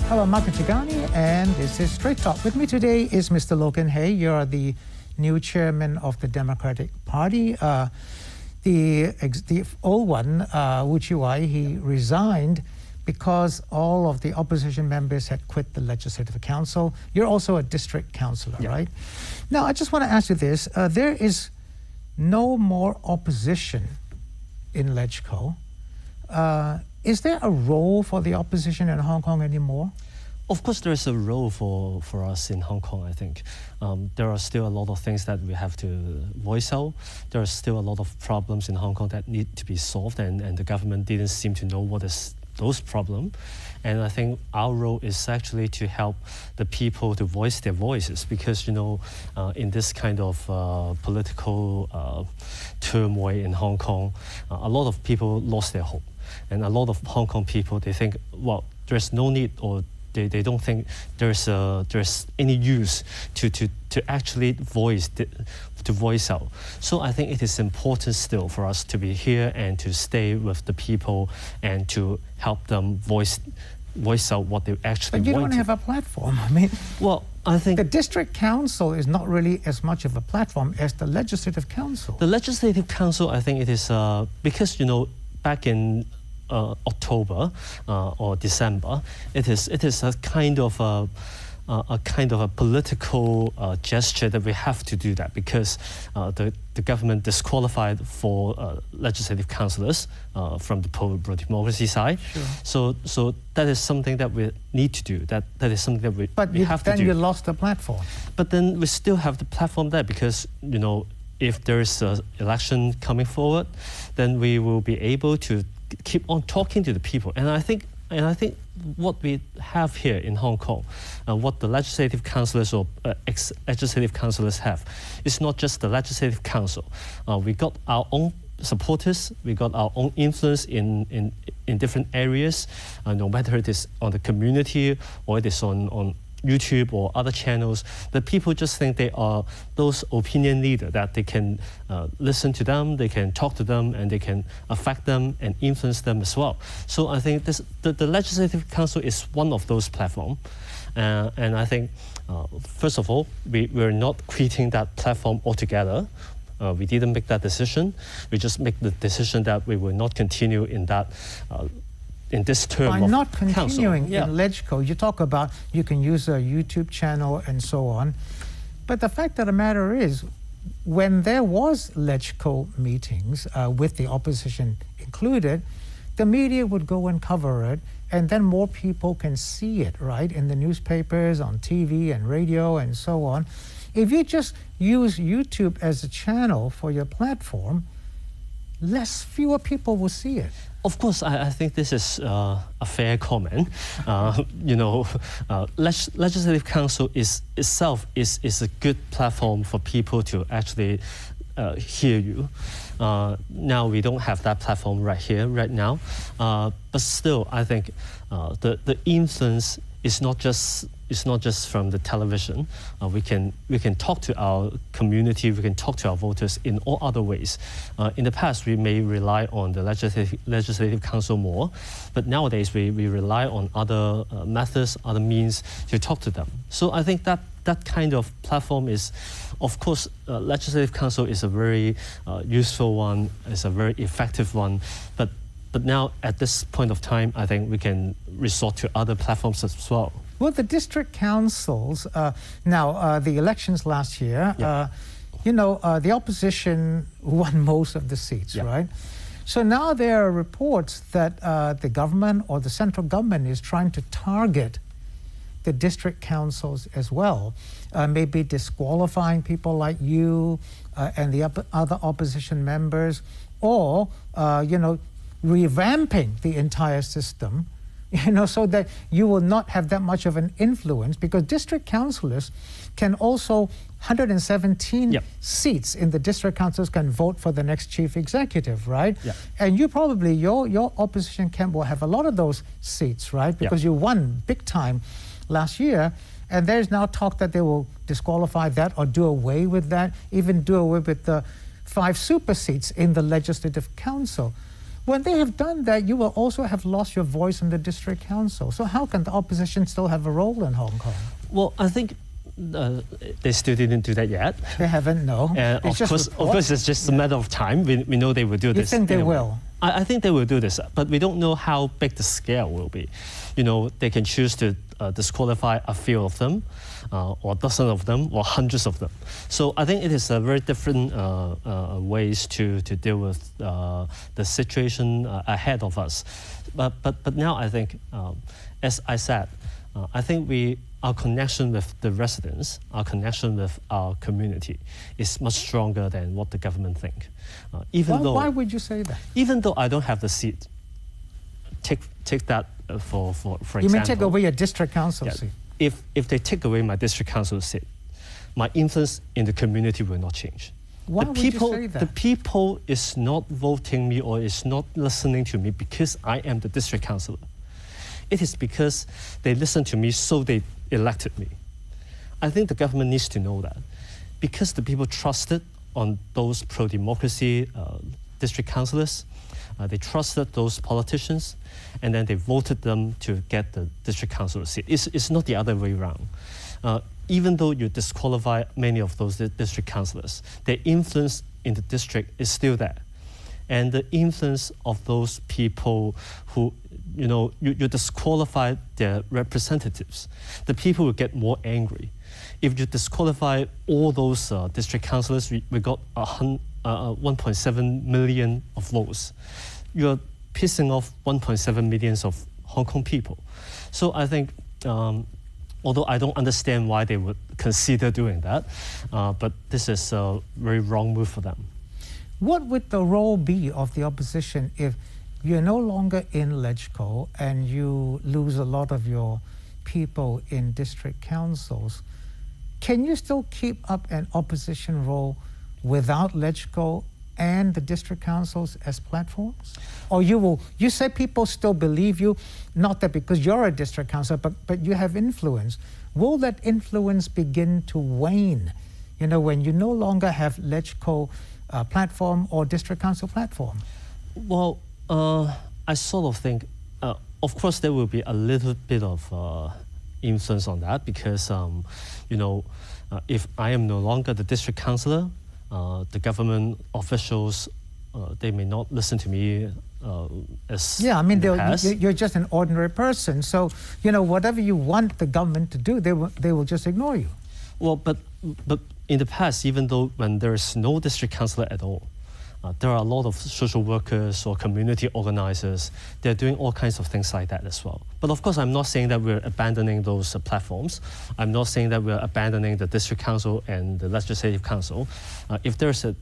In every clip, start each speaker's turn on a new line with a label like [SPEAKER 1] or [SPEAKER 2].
[SPEAKER 1] Hello, I'm Martin Chungani, and this is Straight Talk. With me today is Mr. Logan Hay. You're the new chairman of the Democratic Party. The old one, Wu Chi-wai, he resigned because all of the opposition members had quit the Legislative Council. You're also a district councillor, right? Now, I just want to ask you this. There is no more opposition in LegCo. Is there a role for the opposition in Hong Kong anymore?
[SPEAKER 2] Of course, there is a role for us in Hong Kong, I think. There are still a lot of things that we have to voice out. There are still a lot of problems in Hong Kong that need to be solved, and the government didn't seem to know what is those problems. And I think our role is actually to help the people to voice their voices, because, you know, in this kind of political turmoil in Hong Kong, a lot of people lost their hope. And a lot of Hong Kong people, they think, well, there's no need, or they don't think there's any use to actually voice out. So I think it is important still for us to be here and to stay with the people and to help them voice out what they actually want.
[SPEAKER 1] But you don't have a platform. I mean,
[SPEAKER 2] well, I think
[SPEAKER 1] the district council is not really as much of a platform as the Legislative Council.
[SPEAKER 2] The Legislative Council, I think it is because, you know, back in October or December, it is a kind of a political gesture that we have to do that, because the government disqualified for legislative councillors from the pro-democracy side. Sure. So that is something that we need to do. That is something that we have to do.
[SPEAKER 1] Then you lost the platform.
[SPEAKER 2] But then we still have the platform there, because, you know, if there is an election coming forward, then we will be able to keep on talking to the people. And I think what we have here in Hong Kong, what the legislative councillors or ex-legislative councillors have, is not just the legislative council. We got our own supporters, we got our own influence in different areas, no matter it is on the community or it is on YouTube or other channels. The people just think they are those opinion leaders, that they can listen to them, they can talk to them, and they can affect them and influence them as well. So I think the Legislative Council is one of those platforms. And I think, first of all, we're not quitting that platform altogether. We didn't make that decision. We just make the decision that we will not continue in that in this term
[SPEAKER 1] By
[SPEAKER 2] of
[SPEAKER 1] not continuing
[SPEAKER 2] council.
[SPEAKER 1] in LegCo, you talk about you can use a YouTube channel and so on. But the fact of the matter is, when there was LegCo meetings with the opposition included, the media would go and cover it, and then more people can see it, right, in the newspapers, on TV and radio and so on. If you just use YouTube as a channel for your platform, fewer people will see it.
[SPEAKER 2] Of course, I think this is a fair comment. You know, Legislative Council itself is a good platform for people to actually hear you. Now we don't have that platform right now, but still, I think the influence is not just from the television. We can talk to our community, we can talk to our voters in all other ways. In the past, we may rely on the Legislative Council more, but nowadays we rely on other methods, other means to talk to them. So I think that kind of platform is, of course, Legislative Council is a very useful one, it's a very effective one, but now at this point of time, I think we can resort to other platforms as well.
[SPEAKER 1] Well, the district councils, the elections last year, you know, the opposition won most of the seats, right? So now there are reports that the government or the central government is trying to target the district councils as well, maybe disqualifying people like you and the other opposition members, or, you know, revamping the entire system, you know, so that you will not have that much of an influence, because district councillors can also, 117 seats in the district councils can vote for the next chief executive, right? And you probably, your opposition camp will have a lot of those seats, right? Because you won big time last year, and there's now talk that they will disqualify that or do away with that, even do away with the 5 super seats in the Legislative Council. when they have done that, you will also have lost your voice in the district council. So how can the opposition still have a role in Hong Kong?
[SPEAKER 2] Well, I think they still didn't do that yet.
[SPEAKER 1] They haven't, no.
[SPEAKER 2] Of course, it's just a matter of time. We know they will do this.
[SPEAKER 1] You think they will?
[SPEAKER 2] I think they will do this, but we don't know how big the scale will be. They can choose to disqualify a few of them, or dozens of them, or hundreds of them. So I think it is a very different ways to deal with the situation ahead of us. But now I think, as I said, I think our connection with the residents, our connection with our community is much stronger than what the government think.
[SPEAKER 1] Why would you say that?
[SPEAKER 2] Even though I don't have the seat, take that for example.
[SPEAKER 1] You mean take away your district council seat?
[SPEAKER 2] If they take away my district council seat, my influence in the community will not change.
[SPEAKER 1] Why would you say that?
[SPEAKER 2] The people is not voting me or is not listening to me because I am the district councillor. It is because they listened to me, so they elected me. I think the government needs to know that. Because the people trusted on those pro-democracy district councillors, they trusted those politicians, and then they voted them to get the district councillor seat. It's not the other way around. Even though you disqualify many of those district councillors, their influence in the district is still there. And the influence of those people who, you disqualify their representatives, the people will get more angry. If you disqualify all those district councillors, we got 1.7 million of votes. You're pissing off 1.7 million of Hong Kong people. So I think, although I don't understand why they would consider doing that, but this is a very wrong move for them.
[SPEAKER 1] What would the role be of the opposition if you're no longer in LegCo and you lose a lot of your people in district councils? Can you still keep up an opposition role without LegCo and the district councils as platforms? Or you say people still believe you, not that because you're a district councillor, but you have influence. Will that influence begin to wane, when you no longer have LegCo platform or district council platform?
[SPEAKER 2] Well, I sort of think, of course, there will be a little bit of influence on that because, if I am no longer the district councillor, the government officials, they may not listen to me as
[SPEAKER 1] you're just an ordinary person. So, whatever you want the government to do, they will just ignore you.
[SPEAKER 2] Well, but in the past, even though when there is no district councillor at all, there are a lot of social workers or community organizers. They're doing all kinds of things like that as well. But of course, I'm not saying that we're abandoning those platforms. I'm not saying that we're abandoning the district council and the legislative council. If there's a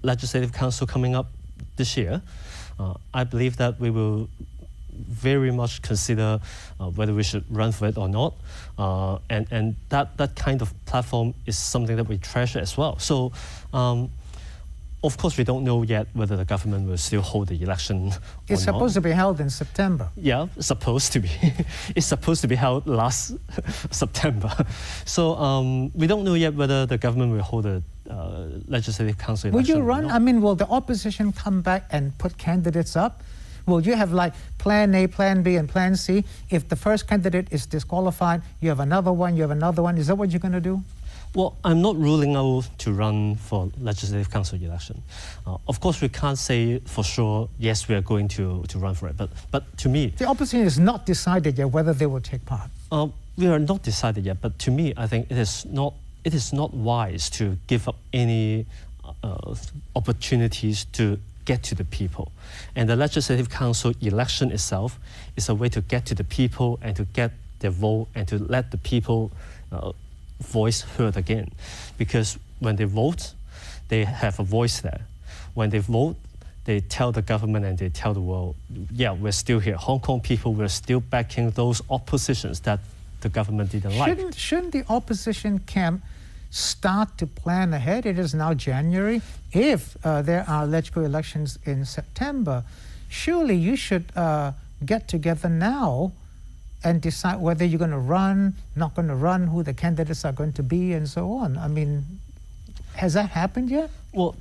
[SPEAKER 2] legislative council coming up this year, I believe that we will very much consider whether we should run for it or not. And that kind of platform is something that we treasure as well. So, of course, we don't know yet whether the government will still hold the election or not.
[SPEAKER 1] It's supposed to be held in September.
[SPEAKER 2] Yeah, supposed to be. It's supposed to be held last September. So we don't know yet whether the government will hold a legislative council election.
[SPEAKER 1] Will you run? I mean, will the opposition come back and put candidates up? Will you have like Plan A, Plan B, and Plan C? If the first candidate is disqualified, you have another one, you have another one. Is that what you're going to do?
[SPEAKER 2] Well, I'm not ruling out to run for legislative council election. Of course, we can't say for sure, yes, we are going to run for it. But to me...
[SPEAKER 1] The opposition is not decided yet whether they will take part.
[SPEAKER 2] We are not decided yet, but to me, I think it is not wise to give up any opportunities to get to the people. And the legislative council election itself is a way to get to the people and to get their vote and to let the people voice heard again. Because when they vote, they have a voice there. When they vote, they tell the government and they tell the world, yeah, we're still here. Hong Kong people, we're still backing those oppositions that the government didn't like.
[SPEAKER 1] Shouldn't the opposition camp start to plan ahead? It is now January. If there are LegCo elections in September, surely you should get together now and decide whether you're going to run, not going to run, who the candidates are going to be, and so on. I mean, has that happened yet?
[SPEAKER 2] Well,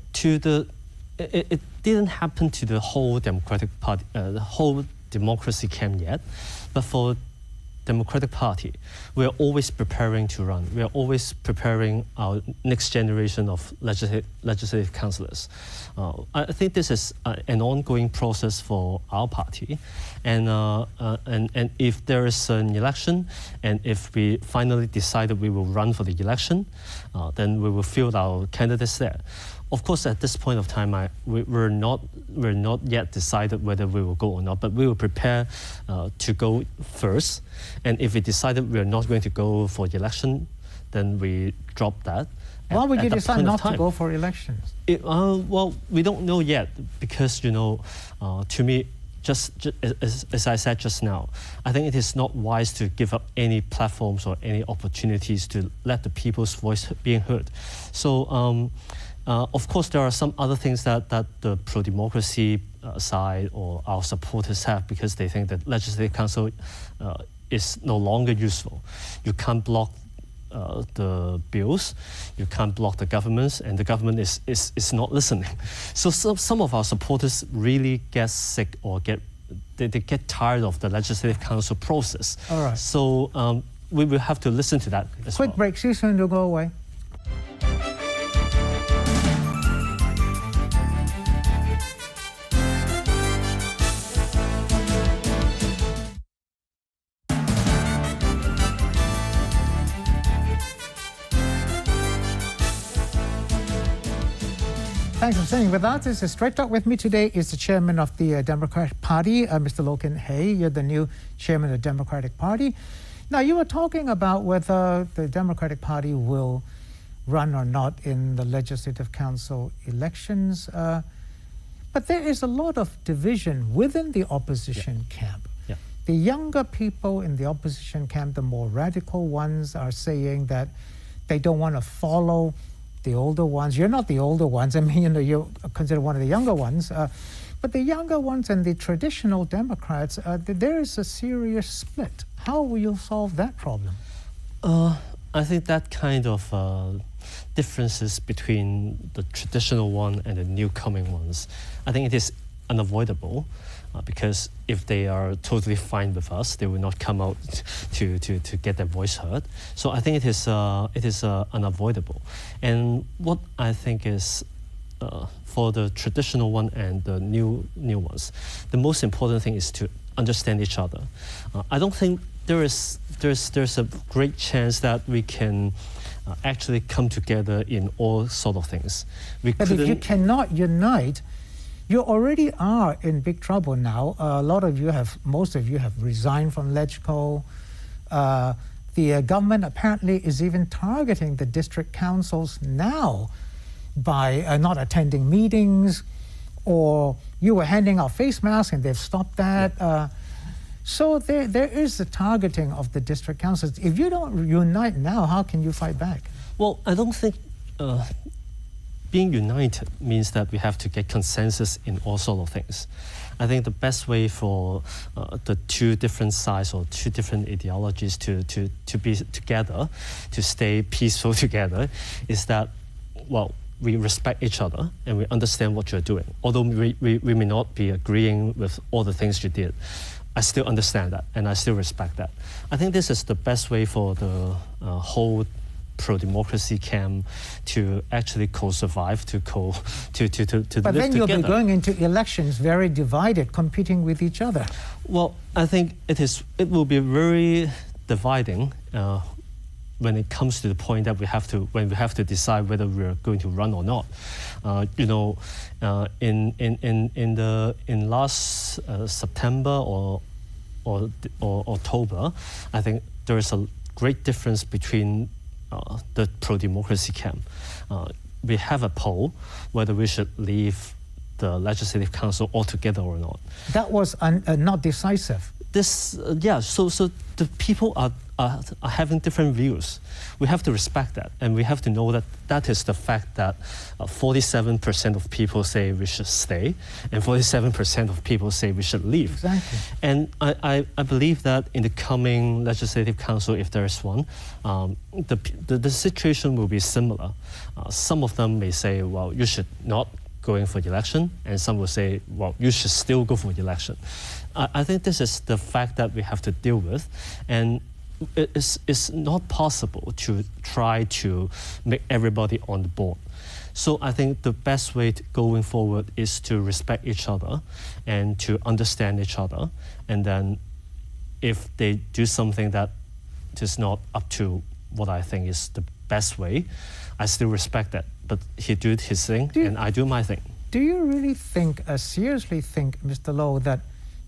[SPEAKER 2] didn't happen to the whole Democratic Party, the whole democracy camp yet, but for Democratic Party, we are always preparing to run. We are always preparing our next generation of legislative councillors. I think this is an ongoing process for our party, and if there is an election, and if we finally decided we will run for the election, then we will field our candidates there. Of course, at this point of time, we're not yet decided whether we will go or not, but we will prepare to go first. And if we decided we're not going to go for the election, then we drop that.
[SPEAKER 1] Why would you decide not to go for elections?
[SPEAKER 2] Well, we don't know yet because, to me, just as I said just now, I think it is not wise to give up any platforms or any opportunities to let the people's voice being heard. So, of course, there are some other things that the pro-democracy side or our supporters have because they think that Legislative Council is no longer useful. You can't block the bills, you can't block the governments, and the government is not listening. So some of our supporters really get sick or they get tired of the Legislative Council process.
[SPEAKER 1] All right.
[SPEAKER 2] So we will have to listen to that as well.
[SPEAKER 1] Quick break, see you soon to go away. Thanks for staying with us. This is Straight Talk. With me today is the chairman of the Democratic Party, Mr. Loh Kin Hei. You're the new chairman of the Democratic Party. Now, you were talking about whether the Democratic Party will run or not in the Legislative Council elections. But there is a lot of division within the opposition camp.
[SPEAKER 2] Yeah.
[SPEAKER 1] The younger people in the opposition camp, the more radical ones, are saying that they don't want to follow the older ones. You're not the older ones. I mean, you're considered one of the younger ones. But the younger ones and the traditional Democrats, there is a serious split. How will you solve that problem?
[SPEAKER 2] I think that kind of differences between the traditional one and the new coming ones, I think it is unavoidable. Because if they are totally fine with us, they will not come out to get their voice heard. So I think it is unavoidable. And what I think is for the traditional one and the new ones, the most important thing is to understand each other. I don't think there's a great chance that we can actually come together in all sort of things.
[SPEAKER 1] But if you cannot unite, you already are in big trouble now. Most of you have resigned from LegCo. The government apparently is even targeting the district councils now by not attending meetings, or you were handing out face masks and they've stopped that. Yeah. So there is the targeting of the district councils. If you don't unite now, how can you fight back?
[SPEAKER 2] Well, I don't think being united means that we have to get consensus in all sort of things. I think the best way for the two different sides or two different ideologies to be together, to stay peaceful together, is that, well, we respect each other and we understand what you're doing. Although we may not be agreeing with all the things you did, I still understand that and I still respect that. I think this is the best way for the whole pro-democracy camp to actually co-survive, to
[SPEAKER 1] But
[SPEAKER 2] live together.
[SPEAKER 1] But then you'll be going into elections very divided, competing with each other.
[SPEAKER 2] Well, I think it will be very dividing when it comes to the point that we have to decide whether we're going to run or not. In last September or October, I think there is a great difference between the pro-democracy camp. We have a poll whether we should leave the Legislative Council altogether or not.
[SPEAKER 1] That was not decisive.
[SPEAKER 2] So the people are having different views. We have to respect that, and we have to know that that is the fact that 47% of people say we should stay, and 47% of people say we should leave.
[SPEAKER 1] Exactly.
[SPEAKER 2] And I believe that in the coming Legislative Council, if there is one, the situation will be similar. Some of them may say, well, you should not going for election, and some will say, well, you should still go for election. I think this is the fact that we have to deal with, and it's not possible to try to make everybody on the board. So I think the best way going forward is to respect each other and to understand each other, and then if they do something that is not up to what I think is the best way, I still respect that. But he did his thing, and I do my thing.
[SPEAKER 1] Do you really think, seriously think, Mr. Low, that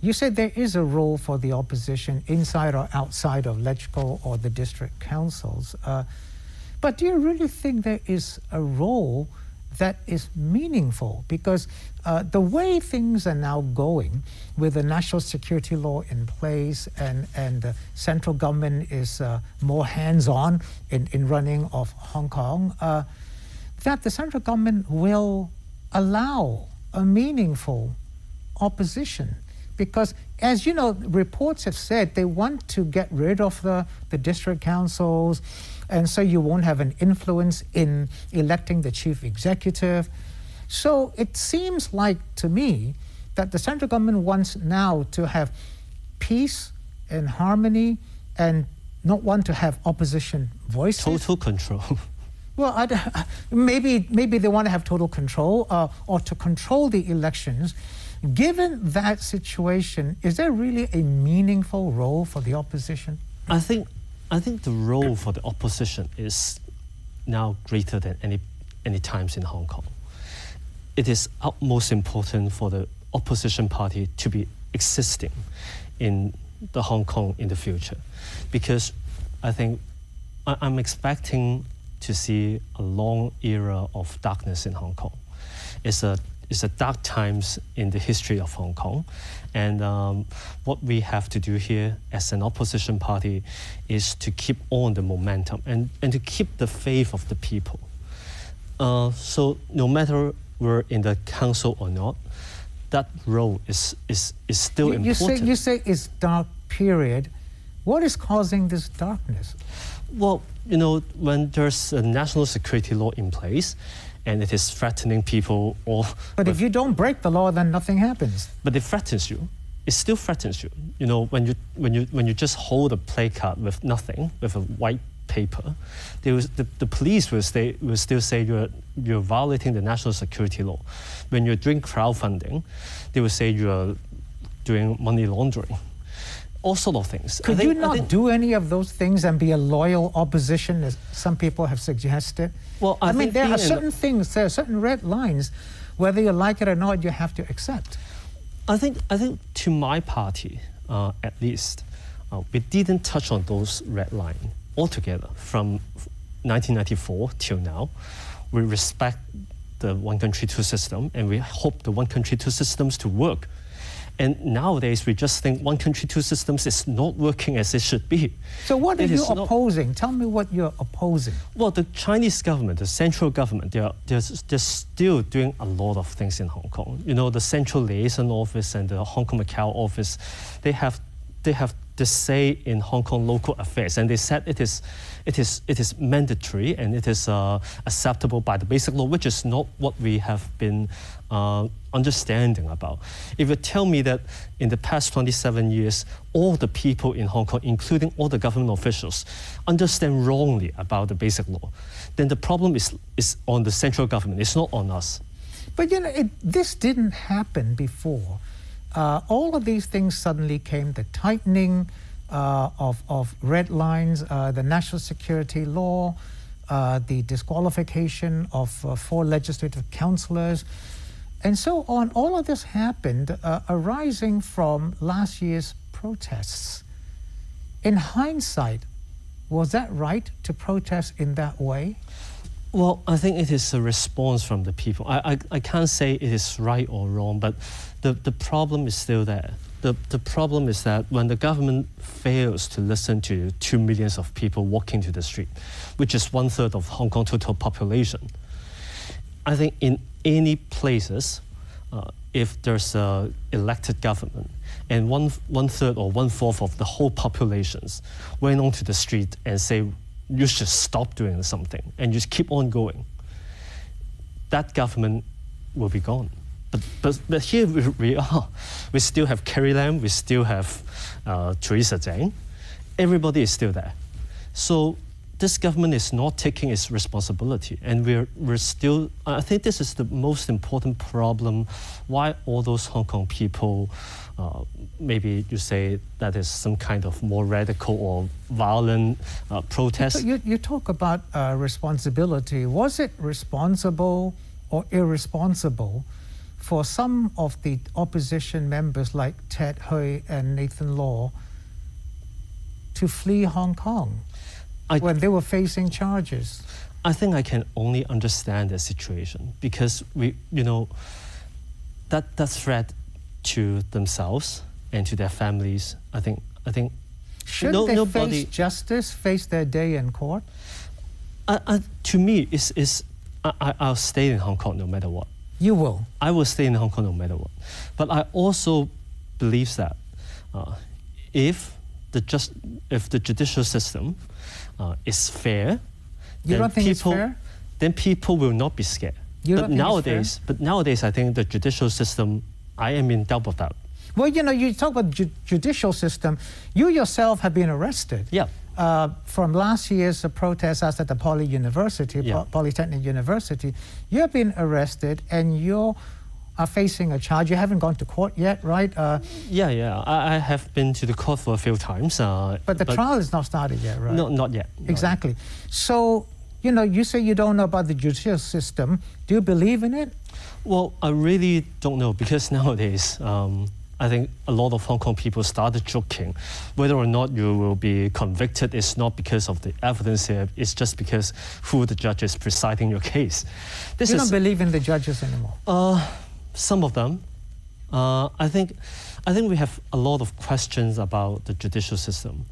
[SPEAKER 1] you said there is a role for the opposition inside or outside of LegCo or the district councils, but do you really think there is a role that is meaningful? Because the way things are now going, with the national security law in place and the central government is more hands-on in running of Hong Kong, that the central government will allow a meaningful opposition. Because, as you know, reports have said they want to get rid of the district councils, and so you won't have an influence in electing the chief executive. So it seems like, to me, that the central government wants now to have peace and harmony and not want to have opposition voices.
[SPEAKER 2] Total control.
[SPEAKER 1] Well, maybe they want to have total control or to control the elections. Given that situation, is there really a meaningful role for the opposition?
[SPEAKER 2] I think the role for the opposition is now greater than any times in Hong Kong. It is utmost important for the opposition party to be existing in the Hong Kong in the future, because I think I'm expecting to see a long era of darkness in Hong Kong. It's a dark times in the history of Hong Kong, and what we have to do here as an opposition party is to keep on the momentum and to keep the faith of the people. So no matter we're in the council or not, that role is still important.
[SPEAKER 1] You say it's dark period. What is causing this darkness?
[SPEAKER 2] Well, you know, when there's a national security law in place, and it is threatening people.
[SPEAKER 1] But if you don't break the law, then nothing happens.
[SPEAKER 2] But it threatens you. It still threatens you. You know, when you just hold a placard with nothing, with a white paper, the police will still say you're violating the national security law. When you're doing crowdfunding, they will say you're doing money laundering. All sort of things.
[SPEAKER 1] Could you not do any of those things and be a loyal opposition, as some people have suggested?
[SPEAKER 2] Well,
[SPEAKER 1] I mean, there are certain things, there are certain red lines, whether you like it or not, you have to accept.
[SPEAKER 2] I think to my party, at least, we didn't touch on those red lines altogether from 1994 till now. We respect the one country, two system, and we hope the one country, two systems to work. And nowadays, we just think one country, two systems is not working as it should be.
[SPEAKER 1] So what are you opposing? Tell me what you're opposing.
[SPEAKER 2] Well, the Chinese government, the central government, they're still doing a lot of things in Hong Kong. You know, the Central Liaison Office and the Hong Kong Macau Office, they have the say in Hong Kong local affairs, and they said it is mandatory and it is acceptable by the basic law, which is not what we have been understanding about. If you tell me that in the past 27 years, all the people in Hong Kong, including all the government officials, understand wrongly about the basic law, then the problem is on the central government. It's not on us.
[SPEAKER 1] But you know, this didn't happen before. All of these things suddenly came, the tightening of red lines, the national security law, the disqualification of 4 legislative councillors, and so on. All of this happened arising from last year's protests. In hindsight, was that right to protest in that way?
[SPEAKER 2] Well, I think it is a response from the people. I can't say it is right or wrong, but the problem is still there. The problem is that when the government fails to listen to 2 million of people walking to the street, which is 1/3 of Hong Kong total population, I think in any places, if there's an elected government and 1/3 or 1/4 of the whole populations went onto the street and say, you should stop doing something and just keep on going, that government will be gone. But here we are. We still have Carrie Lam, we still have Teresa Zhang. Everybody is still there. So this government is not taking its responsibility, and we're still, I think this is the most important problem, why all those Hong Kong people, maybe you say that is some kind of more radical or violent protest.
[SPEAKER 1] You talk about responsibility. Was it responsible or irresponsible for some of the opposition members like Ted Hui and Nathan Law to flee Hong Kong when they were facing charges?
[SPEAKER 2] I think I can only understand the situation because that threat to themselves and to their families, I think
[SPEAKER 1] Shouldn't they face justice, face their day in court?
[SPEAKER 2] To me, I'll stay in Hong Kong no matter what.
[SPEAKER 1] You will?
[SPEAKER 2] I will stay in Hong Kong no matter what. But I also believe that if the judicial system is fair,
[SPEAKER 1] you don't think it's fair?
[SPEAKER 2] Then people will not be scared. But nowadays, I think the judicial system, I am in doubt of that.
[SPEAKER 1] Well, you talk about the judicial system. You yourself have been arrested.
[SPEAKER 2] Yeah.
[SPEAKER 1] From last year's protest at the Polytechnic University. You have been arrested and you are facing a charge. You haven't gone to court yet, right?
[SPEAKER 2] Yeah. I have been to the court for a few times.
[SPEAKER 1] But the trial is not started yet, right?
[SPEAKER 2] No, not yet.
[SPEAKER 1] Exactly. So, you say you don't know about the judicial system. Do you believe in it?
[SPEAKER 2] Well, I really don't know because nowadays, I think a lot of Hong Kong people started joking. Whether or not you will be convicted is not because of the evidence here, it's just because who the judge is presiding your case.
[SPEAKER 1] You don't believe in the judges anymore?
[SPEAKER 2] Some of them. I think we have a lot of questions about the judicial system.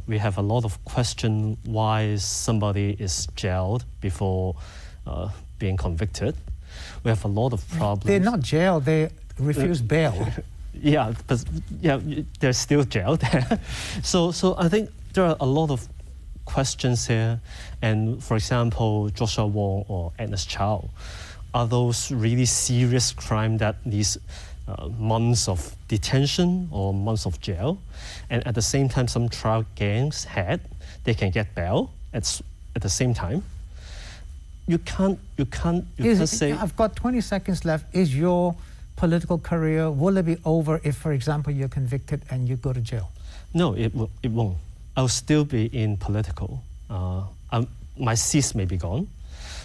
[SPEAKER 2] We have a lot of questions why somebody is jailed before being convicted. We have a lot of problems.
[SPEAKER 1] They're not jailed, they refuse bail.
[SPEAKER 2] Yeah, but they're still jailed. So I think there are a lot of questions here. And for example, Joshua Wong or Agnes Chow, are those really serious crimes that needs months of detention or months of jail? And at the same time, some trial gangs they can get bail at the same time. You can't say.
[SPEAKER 1] I've got 20 seconds left. Is your political career, will it be over if, for example, you're convicted and you go to jail?
[SPEAKER 2] No, it won't. I'll still be in political. My seats may be gone.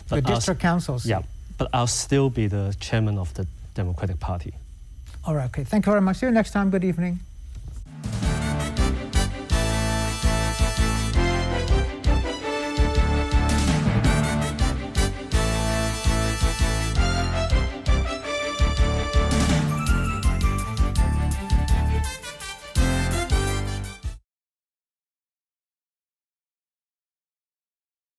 [SPEAKER 1] The district council seat?
[SPEAKER 2] Yeah, but I'll still be the chairman of the Democratic Party.
[SPEAKER 1] All right, okay. Thank you very much. See you next time. Good evening.